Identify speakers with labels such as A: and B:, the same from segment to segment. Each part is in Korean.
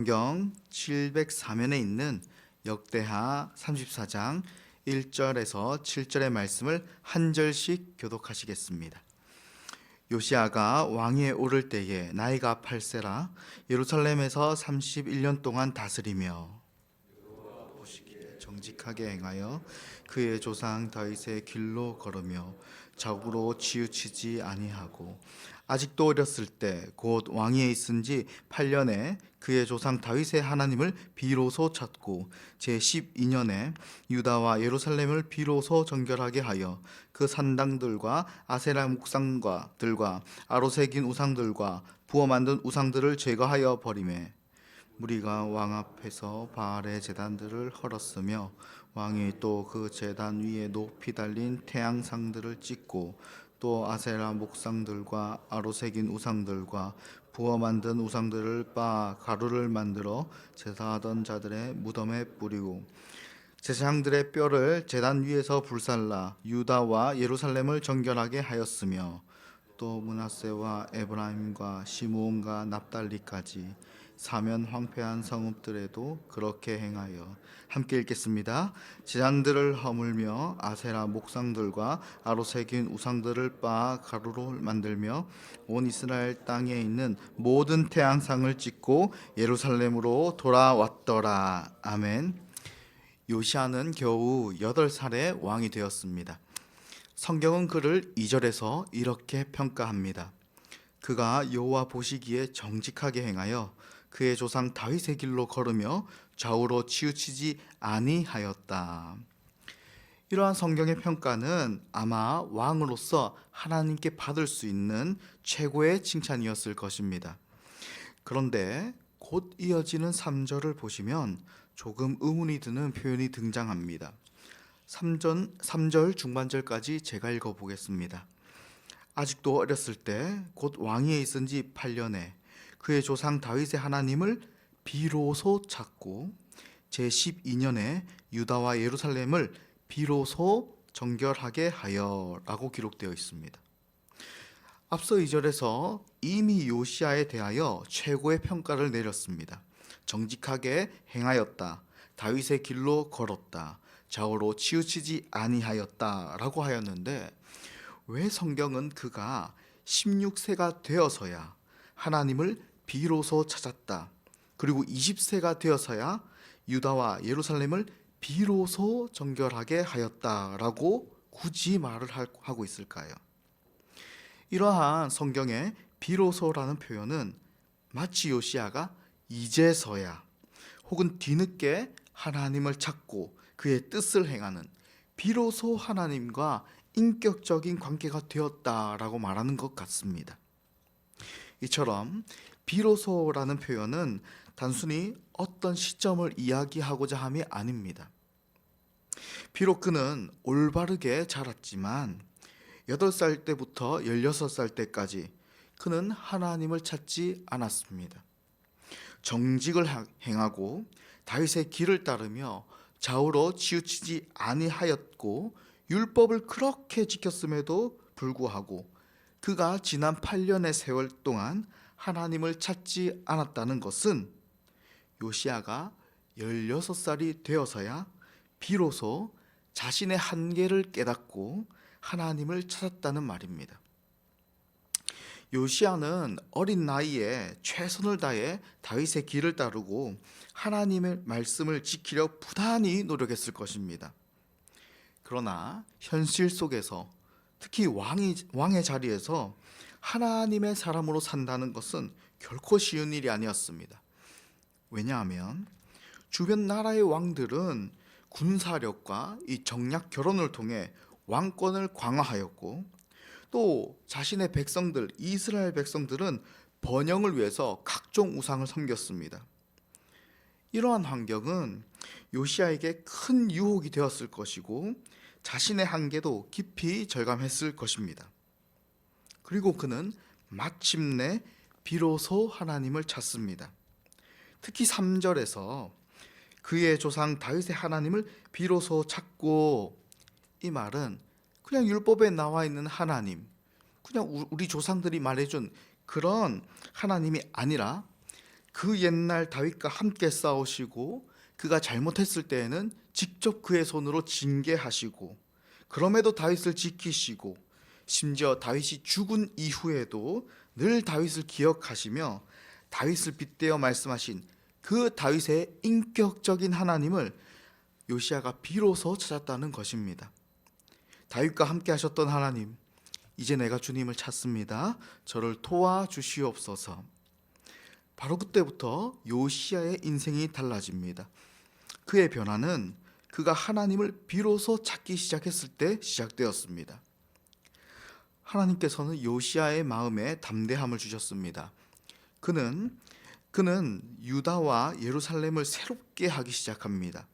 A: 성경 704면에 있는 역대하 34장 1절에서 7절의 말씀을 한 절씩 교독하시겠습니다. 요시야가 왕위에 오를 때에 나이가 8세라 예루살렘에서 31년 동안 다스리며 보시기에 정직하게 행하여 그의 조상 다윗의 길로 걸으며 좌우로 치우치지 아니하고 아직도 어렸을 때 곧 왕위에 있은 지 8년에 그의 조상 다윗의 하나님을 비로소 찾고 제12년에 유다와 예루살렘을 비로소 정결하게 하여 그 산당들과 아세라 목상과들과 아로 새긴 우상들과 부어 만든 우상들을 제거하여 버리매 무리가 왕 앞에서 바알의 제단들을 헐었으며 왕이 또 그 제단 위에 높이 달린 태양상들을 찍고 또 아세라 목상들과 아로 새긴 우상들과 부어 만든 우상들을 빻아 가루를 만들어 제사하던 자들의 무덤에 뿌리고 제사장들의 뼈를 제단 위에서 불살라 유다와 예루살렘을 정결하게 하였으며 또 므낫세와 에브라임과 시므온과 납달리까지 사면 황폐한 성읍들에도 그렇게 행하여 함께 읽겠습니다. 제단들을 허물며 아세라 목상들과 아로 새긴 우상들을 빻아 가루로 만들며 온 이스라엘 땅에 있는 모든 태양상을 찍고 예루살렘으로 돌아왔더라. 아멘. 요시야는 겨우 8살에 왕이 되었습니다. 성경은 그를 2절에서 이렇게 평가합니다. 그가 여호와 보시기에 정직하게 행하여 그의 조상 다윗의 길로 걸으며 좌우로 치우치지 아니하였다. 이러한 성경의 평가는 아마 왕으로서 하나님께 받을 수 있는 최고의 칭찬이었을 것입니다. 그런데 곧 이어지는 3절을 보시면 조금 의문이 드는 표현이 등장합니다. 3절 중반절까지 제가 읽어보겠습니다. 아직도 어렸을 때 곧 왕위에 있은 지 8년에 그의 조상 다윗의 하나님을 비로소 찾고 제12년에 유다와 예루살렘을 비로소 정결하게 하여 라고 기록되어 있습니다. 앞서 2절에서 이미 요시야에 대하여 최고의 평가를 내렸습니다. 정직하게 행하였다. 다윗의 길로 걸었다. 좌우로 치우치지 아니하였다 라고 하였는데 왜 성경은 그가 16세가 되어서야 하나님을 비로소 찾았다. 그리고 20세가 되어서야 유다와 예루살렘을 비로소 정결하게 하였다라고 굳이 말을 하고 있을까요? 이러한 성경의 비로소라는 표현은 마치 요시야가 이제서야 혹은 뒤늦게 하나님을 찾고 그의 뜻을 행하는 비로소 하나님과 인격적인 관계가 되었다라고 말하는 것 같습니다. 이처럼 비로소라는 표현은 단순히 어떤 시점을 이야기하고자 함이 아닙니다. 비록 그는 올바르게 자랐지만 8살 때부터 16살 때까지 그는 하나님을 찾지 않았습니다. 정직을 행하고 다윗의 길을 따르며 좌우로 치우치지 아니하였고 율법을 그렇게 지켰음에도 불구하고 그가 지난 8년의 세월 동안 하나님을 찾지 않았다는 것은 요시야가 16살이 되어서야 비로소 자신의 한계를 깨닫고 하나님을 찾았다는 말입니다. 요시야는 어린 나이에 최선을 다해 다윗의 길을 따르고 하나님의 말씀을 지키려 부단히 노력했을 것입니다. 그러나 현실 속에서 특히 왕의 자리에서 하나님의 사람으로 산다는 것은 결코 쉬운 일이 아니었습니다. 왜냐하면 주변 나라의 왕들은 군사력과 이 정략 결혼을 통해 왕권을 강화하였고 또 자신의 백성들, 이스라엘 백성들은 번영을 위해서 각종 우상을 섬겼습니다. 이러한 환경은 요시야에게 큰 유혹이 되었을 것이고 자신의 한계도 깊이 절감했을 것입니다. 그리고 그는 마침내 비로소 하나님을 찾습니다. 특히 3절에서 그의 조상 다윗의 하나님을 비로소 찾고, 이 말은 그냥 율법에 나와 있는 하나님, 그냥 우리 조상들이 말해준 그런 하나님이 아니라 그 옛날 다윗과 함께 싸우시고 그가 잘못했을 때에는 직접 그의 손으로 징계하시고 그럼에도 다윗을 지키시고 심지어 다윗이 죽은 이후에도 늘 다윗을 기억하시며 다윗을 빗대어 말씀하신 그 다윗의 인격적인 하나님을 요시야가 비로소 찾았다는 것입니다. 다윗과 함께 하셨던 하나님, 이제 내가 주님을 찾습니다. 저를 도와주시옵소서. 바로 그때부터 요시야의 인생이 달라집니다. 그의 변화는 그가 하나님을 비로소 찾기 시작했을 때 시작되었습니다. 하나님께서는 요시야의 마음에 담대함을 주셨습니다. 그는 유다와 예루살렘을 새롭게 하기 시작합니다.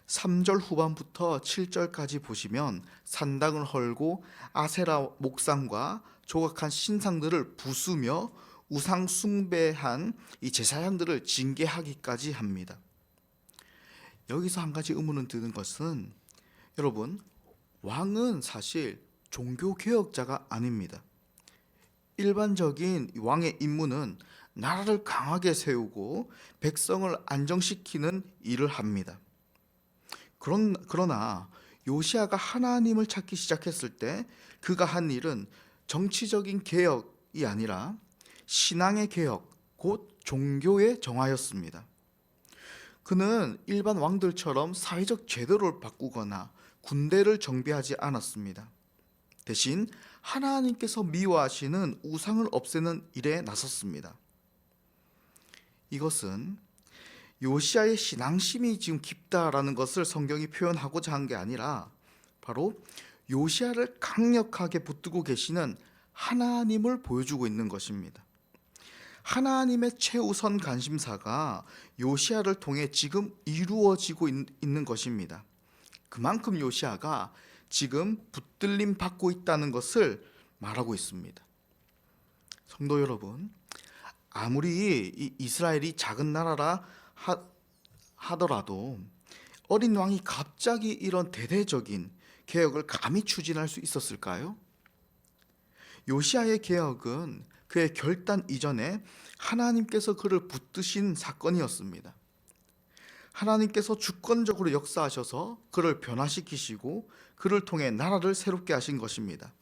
A: 3절 후반부터 7절까지 보시면 산당을 헐고 아세라 목상과 조각한 신상들을 부수며 우상 숭배한 이 제사장들을 징계하기까지 합니다. 여기서 한 가지 의문을 드는 것은 여러분, 왕은 사실 종교 개혁자가 아닙니다. 일반적인 왕의 임무는 나라를 강하게 세우고 백성을 안정시키는 일을 합니다. 그러나 요시야가 하나님을 찾기 시작했을 때 그가 한 일은 정치적인 개혁이 아니라 신앙의 개혁, 곧 종교의 정화였습니다. 그는 일반 왕들처럼 사회적 제도를 바꾸거나 군대를 정비하지 않았습니다. 대신 하나님께서 미워하시는 우상을 없애는 일에 나섰습니다. 이것은 요시야의 신앙심이 지금 깊다라는 것을 성경이 표현하고자 한 게 아니라 바로 요시야를 강력하게 붙들고 계시는 하나님을 보여주고 있는 것입니다. 하나님의 최우선 관심사가 요시야를 통해 지금 이루어지고 있는 것입니다. 그만큼 요시야가 지금 붙들림 받고 있다는 것을 말하고 있습니다. 성도 여러분, 아무리 이스라엘이 작은 나라라 하더라도 어린 왕이 갑자기 이런 대대적인 개혁을 감히 추진할 수 있었을까요? 요시야의 개혁은 그의 결단 이전에 하나님께서 그를 붙드신 사건이었습니다. 하나님께서 주권적으로 역사하셔서 그를 변화시키시고 그를 통해 나라를 새롭게 하신 것입니다.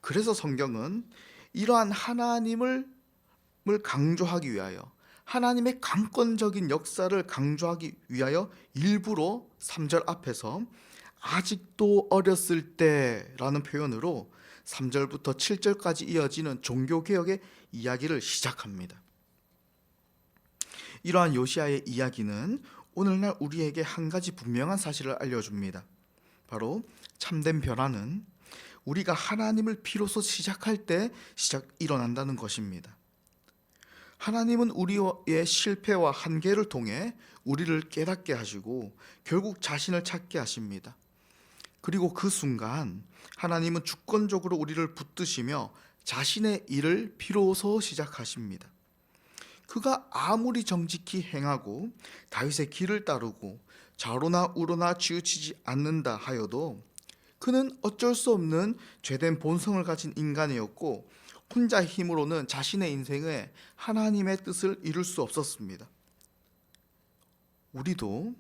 A: 그래서 성경은 이러한 하나님을 강조하기 위하여 하나님의 강권적인 역사를 강조하기 위하여 일부러 3절 앞에서 아직도 어렸을 때라는 표현으로 3절부터 7절까지 이어지는 종교개혁의 이야기를 시작합니다. 이러한 요시야의 이야기는 오늘날 우리에게 한 가지 분명한 사실을 알려줍니다. 바로 참된 변화는 우리가 하나님을 비로소 시작할 때 일어난다는 것입니다. 하나님은 우리의 실패와 한계를 통해 우리를 깨닫게 하시고 결국 자신을 찾게 하십니다. 그리고 그 순간 하나님은 주권적으로 우리를 붙드시며 자신의 일을 비로소 시작하십니다. 그가 아무리 정직히 행하고 다윗의 길을 따르고 좌로나 우로나 치우치지 않는다 하여도 그는 어쩔 수 없는 죄된 본성을 가진 인간이었고 혼자 힘으로는 자신의 인생에 하나님의 뜻을 이룰 수 없었습니다. 우리도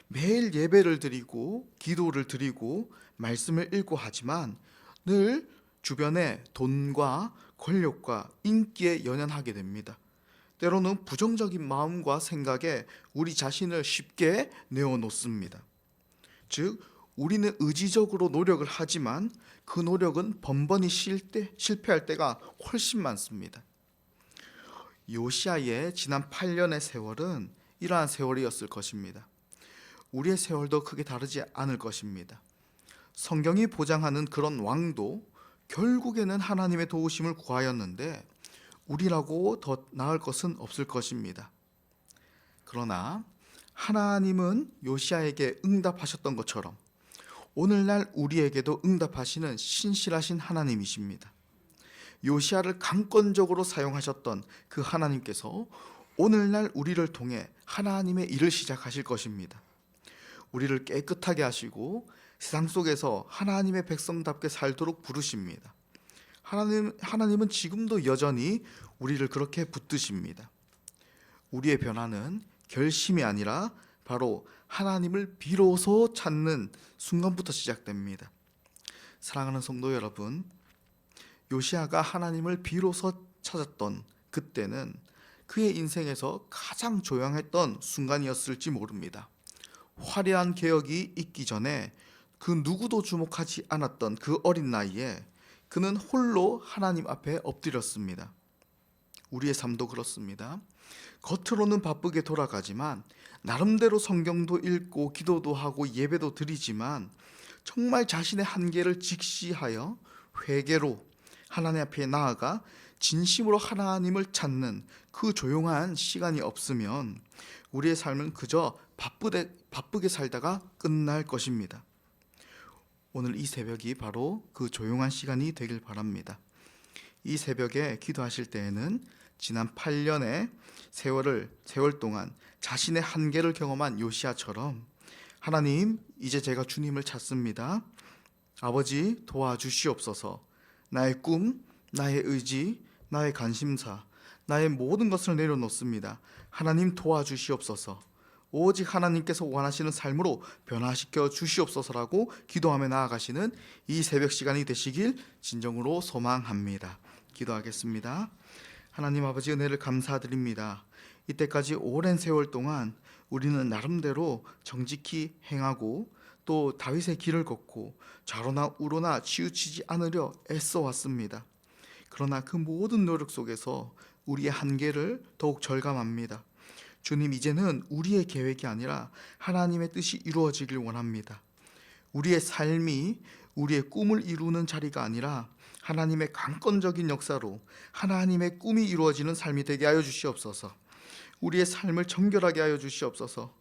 A: 매일 예배를 드리고 기도를 드리고 말씀을 읽고 하지만 늘 주변에 돈과 권력과 인기에 연연하게 됩니다. 때로는 부정적인 마음과 생각에 우리 자신을 쉽게 내어놓습니다. 즉 우리는 의지적으로 노력을 하지만 그 노력은 번번이 실패할 때가 훨씬 많습니다. 요시야의 지난 8년의 세월은 이러한 세월이었을 것입니다. 우리의 세월도 크게 다르지 않을 것입니다. 성경이 보장하는 그런 왕도 결국에는 하나님의 도우심을 구하였는데 우리라고 더 나을 것은 없을 것입니다. 그러나 하나님은 요시야에게 응답하셨던 것처럼 오늘날 우리에게도 응답하시는 신실하신 하나님이십니다. 요시야를 강권적으로 사용하셨던 그 하나님께서 오늘날 우리를 통해 하나님의 일을 시작하실 것입니다. 우리를 깨끗하게 하시고 세상 속에서 하나님의 백성답게 살도록 부르십니다. 하나님은 지금도 여전히 우리를 그렇게 붙드십니다. 우리의 변화는 결심이 아니라 바로 하나님을 비로소 찾는 순간부터 시작됩니다. 사랑하는 성도 여러분, 요시야가 하나님을 비로소 찾았던 그때는 그의 인생에서 가장 조용했던 순간이었을지 모릅니다. 화려한 개혁이 있기 전에 그 누구도 주목하지 않았던 그 어린 나이에 그는 홀로 하나님 앞에 엎드렸습니다. 우리의 삶도 그렇습니다. 겉으로는 바쁘게 돌아가지만 나름대로 성경도 읽고 기도도 하고 예배도 드리지만 정말 자신의 한계를 직시하여 회개로 하나님 앞에 나아가 진심으로 하나님을 찾는 그 조용한 시간이 없으면 우리의 삶은 그저 바쁘게 살다가 끝날 것입니다. 오늘 이 새벽이 바로 그 조용한 시간이 되길 바랍니다. 이 새벽에 기도하실 때에는 지난 8년의 세월 동안 자신의 한계를 경험한 요시야처럼 하나님, 이제 제가 주님을 찾습니다. 아버지, 도와주시옵소서. 나의 꿈, 나의 의지, 나의 관심사, 나의 모든 것을 내려놓습니다. 하나님 도와주시옵소서. 오직 하나님께서 원하시는 삶으로 변화시켜 주시옵소서라고 기도하며 나아가시는 이 새벽 시간이 되시길 진정으로 소망합니다. 기도하겠습니다. 하나님 아버지, 은혜를 감사드립니다. 이때까지 오랜 세월 동안 우리는 나름대로 정직히 행하고 또 다윗의 길을 걷고 좌로나 우로나 치우치지 않으려 애써 왔습니다. 그러나 그 모든 노력 속에서 우리의 한계를 더욱 절감합니다. 주님, 이제는 우리의 계획이 아니라 하나님의 뜻이 이루어지길 원합니다. 우리의 삶이 우리의 꿈을 이루는 자리가 아니라 하나님의 강권적인 역사로 하나님의 꿈이 이루어지는 삶이 되게 하여 주시옵소서. 우리의 삶을 정결하게 하여 주시옵소서.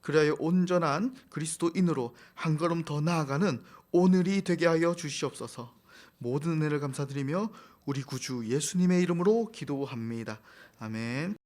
A: 그리하여 온전한 그리스도인으로 한 걸음 더 나아가는 오늘이 되게 하여 주시옵소서. 모든 은혜를 감사드리며 우리 구주 예수님의 이름으로 기도합니다. 아멘.